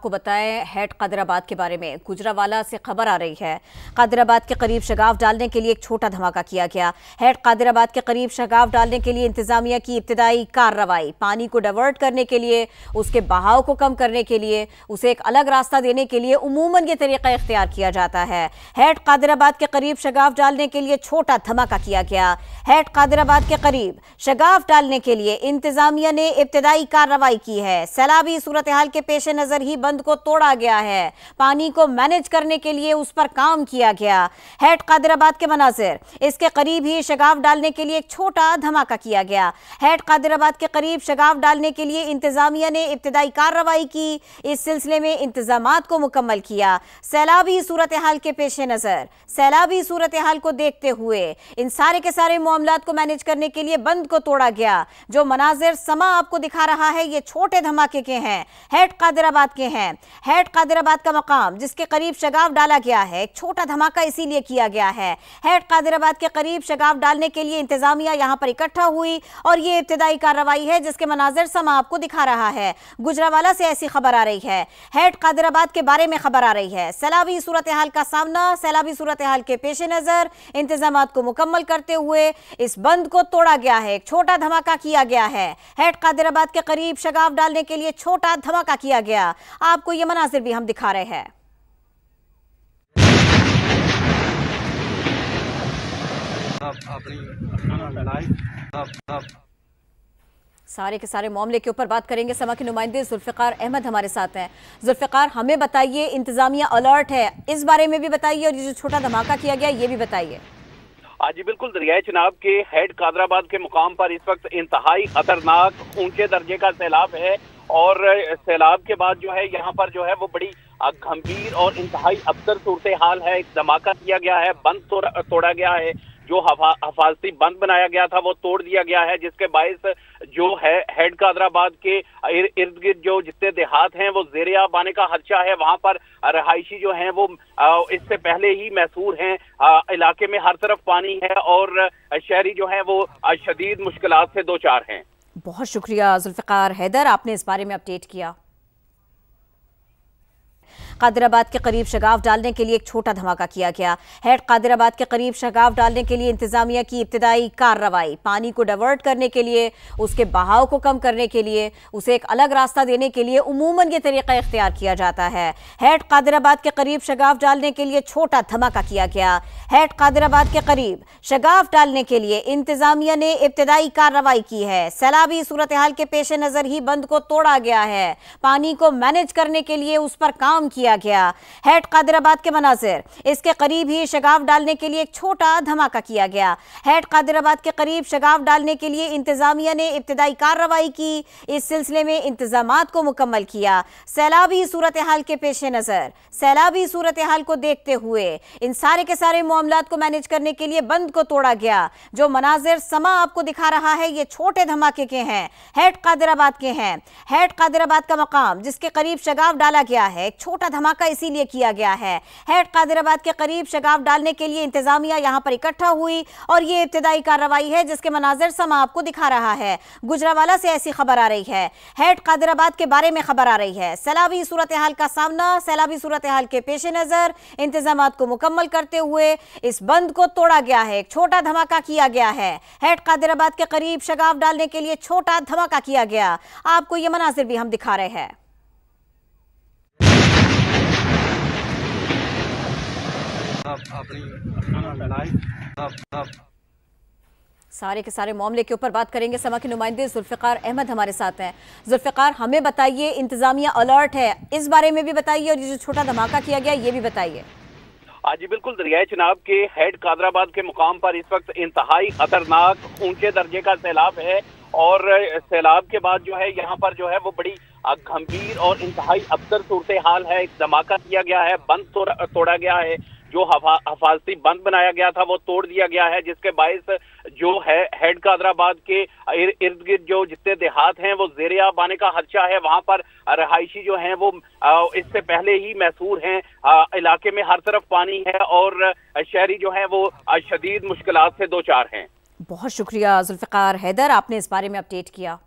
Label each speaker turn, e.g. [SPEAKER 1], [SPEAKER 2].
[SPEAKER 1] को बताएं हेड कादिराबाद के बारे में। गुजरावाला से खबर आ रही है, कादिराबाद के करीब शगाफ डालने के लिए एक छोटा धमाका किया गया। हेड कादिराबाद के करीब शगाफ डालने के लिए इंतजामिया की इब्तिदाई कार्रवाई, पानी को डाइवर्ट करने के लिए, उसके बहाव को कम करने के लिए, उसे एक अलग रास्ता देने के लिए उमूमन ये तरीका इख्तियार किया जाता है। हेड कादिराबाद के करीब शगाफ डालने के लिए छोटा धमाका किया गया। हेड कादिराबाद के करीब शगाफ डालने के लिए इंतजामिया ने इब्तिदाई कार्रवाई की है। सैलाबी सूरत हाल के पेश नजर ही बंद को तोड़ा गया है। पानी को मैनेज करने के लिए उस पर काम किया गया। हेड कादिराबाद के मनाजिर, इसके करीब ही शगाफ डालने के लिए एक छोटा धमाका किया गया। हेड कादिराबाद के करीब शगाफ डालने के लिए इंतजामिया ने इब्तिदाई कार्रवाई की। इस सिलसिले में इंतजामात को मुकम्मल किया। सैलाबी सूरत हाल के पेश नजर, सैलाबी सूरत हाल को देखते हुए इन सारे के सारे मामलात को मैनेज करने के लिए बंद को तोड़ा गया। जो मनाजिर समा आपको दिखा रहा है ये छोटे धमाके के हैं, हेड कादिराबाद के हैं। हेड कादिराबाद का मकाम जिसके करीब शगाफ डाला गया है, एक छोटा धमाका इसीलिए किया गया है। हेड कादिराबाद के करीब शगाफ डालने के लिए इंतजामिया यहां पर इकट्ठा हुई और ये इब्तिदाई कार्रवाई है जिसके मनाजिर समा आपको दिखा रहा है। गुजरावाला से ऐसी खबर आ रही है, हेड कादिराबाद के बारे में खबर आ रही है। सैलाबी सूरत हाल का सामना, सैलाबी सूरत हाल के पेश नजर इंतजामात को मुकम्मल करते हुए इस बंद को तोड़ा गया है, एक छोटा धमाका किया गया है। हेड कादिराबाद के करीब शगाफ डालने के लिए छोटा धमाका किया गया। आपको ये मनाजिर भी हम दिखा रहे हैं। सारे के सारे मामले के ऊपर बात करेंगे। समा के नुमाइंदे जुल्फिकार अहमद हमारे साथ हैं। जुल्फिकार, हमें बताइए, इंतजामिया अलर्ट है, इस बारे में भी बताइए और ये जो छोटा धमाका किया गया ये भी बताइए।
[SPEAKER 2] जी बिल्कुल, दरियाए चिनाब के हेड कादिराबाद के मुकाम पर इस वक्त इंतहाई खतरनाक ऊंचे दर्जे का सैलाब है और सैलाब के बाद जो है यहाँ पर जो है वो बड़ी गंभीर और इंतहाई अबतर सूरत हाल है। एक धमाका किया गया है, बंद तोड़ा गया है। जो हफाजती बंद बनाया गया था वो तोड़ दिया गया है, जिसके बायस जो है हेड कादिराबाद के इर्द गिर्द जो जितने देहात हैं वो ज़ेरे-आब आने का खदशा है। वहां पर रहायशी जो हैं वो इससे पहले ही महसूर हैं। इलाके में हर तरफ पानी है और शहरी जो हैं वो शदीद मुश्किलात से दो चार हैं।
[SPEAKER 1] बहुत शुक्रिया जुल्फिकार हैदर, आपने इस बारे में अपडेट किया। कादिराबाद के करीब शगाफ डालने के लिए एक छोटा धमाका किया गया। हेड कादिराबाद के करीब शगाफ डालने के लिए इंतजामिया की इब्तिदाई कार्रवाई, पानी को डाइवर्ट करने के लिए, उसके बहाव को कम करने के लिए, उसे एक अलग रास्ता देने के लिए उमूमन ये तरीका इख्तियार किया जाता है। हेड कादिराबाद के करीब शगाफ डालने के लिए छोटा धमाका किया गया। हेड कादिराबाद के करीब शगाफ डालने के लिए इंतजामिया ने इब्तिदाई कार्रवाई की है। सैलाबी सूरत हाल के पेश नजर ही बंद को तोड़ा गया है। पानी को मैनेज करने के लिए उस पर काम किया गया। हेड कादिराबाद के मनाजिर, इसके करीब ही शगाफ डालने के लिए एक छोटा धमाका किया गया। हेड कादिराबाद के करीब शगाफ डालने के लिए इंतजामिया ने इब्तिदाई कार्रवाई की। इस सिलसिले में इंतजामात को मुकम्मल किया। सैलाबी सूरत हाल के पेश नजर, सैलाबी सूरत हाल को देखते हुए इन सारे के सारे मामलात को मैनेज करने के लिए बंद को तोड़ा गया। जो मनाजिर समा आपको दिखा रहा है ये छोटे धमाके के हैं, हेड कादिराबाद के हैं। हेड कादिराबाद का मकाम जिसके करीब शगाफ डाला गया है, एक छोटा धमाका इसीलिए किया गया है। हेड कादिराबाद के करीब शगाफ डालने के लिए इंतजामिया यहां पर इकट्ठा हुई और ये इब्तिदाई कार्रवाई है जिसके मनाजिर समा आपको दिखा रहा है। गुजरावाला से ऐसी खबर आ रही है, हेड कादिराबाद के बारे में खबर आ रही है। सैलाबी सूरत हाल का सामना, सैलाबी सूरत हाल के पेश नजर इंतजामात को मुकम्मल करते हुए इस बंद को तोड़ा गया है, एक छोटा धमाका किया गया है। हेड कादिराबाद के करीब शगाफ डालने के लिए छोटा धमाका किया गया। आपको ये मनाजिर भी हम दिखा रहे हैं। सारे के सारे मामले के ऊपर बात करेंगे। समा के नुमाइंदे जुल्फिकार अहमद हमारे साथ हैं। जुल्फिकार, हमें बताइए, इंतजामिया अलर्ट है, इस बारे में भी बताइए और ये जो छोटा धमाका किया गया ये भी बताइए।
[SPEAKER 2] जी बिल्कुल, दरियाए चिनाब के हेड कादिराबाद के मुकाम पर इस वक्त इंतहाई खतरनाक ऊंचे दर्जे का सैलाब है और सैलाब के बाद जो है यहाँ पर जो है वो बड़ी गंभीर और इंतहाई अबतर सूरत हाल है। एक धमाका किया गया है, बंद तोड़ा गया है। जो हफाजती बंद बनाया गया था वो तोड़ दिया गया है, जिसके बायस जो है हेड कादिराबाद के इर्द गिर्द जो जितने देहात हैं वो ज़ेरे-आब आने का खदशा है। वहां पर रहायशी जो हैं वो इससे पहले ही महसूर हैं। इलाके में हर तरफ पानी है और शहरी जो हैं वो शदीद मुश्किलात से दो चार हैं।
[SPEAKER 1] बहुत शुक्रिया जुल्फिकार हैदर, आपने इस बारे में अपडेट किया।